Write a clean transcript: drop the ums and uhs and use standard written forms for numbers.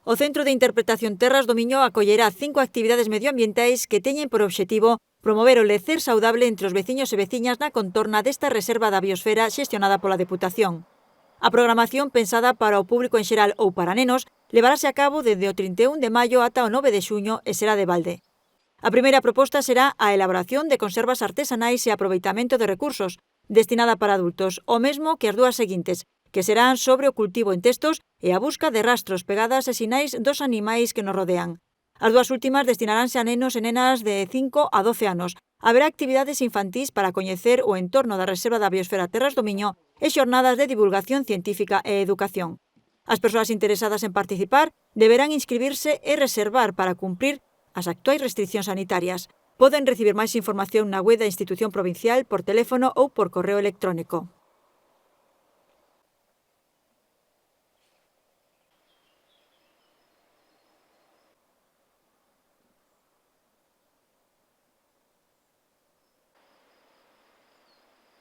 O Centro de Interpretación Terras do Miño acollerá 5 actividades medioambientais que teñen por obxectivo promover o lecer saudable entre os veciños e veciñas na contorna desta reserva da biosfera xestionada pola Deputación. A programación pensada para o público en xeral ou para nenos levarase a cabo desde o 31 de maio ata o 9 de xuño e será de balde. A primeira proposta será a elaboración de conservas artesanais e aproveitamento de recursos, destinada para adultos, o mesmo que as dúas seguintes, que serán sobre o cultivo en testos e a busca de rastros, pegadas e sinais dos animais que nos rodean. As dúas últimas destinaránse a nenos e nenas de 5 a 12 anos. Haberá actividades infantís para coñecer o entorno da Reserva da Biosfera Terras do Miño e xornadas de divulgación científica e educación. As persoas interesadas en participar deberán inscribirse e reservar para cumprir as actuais restricións sanitarias. Poden recibir máis información na web da institución provincial por teléfono ou por correo electrónico.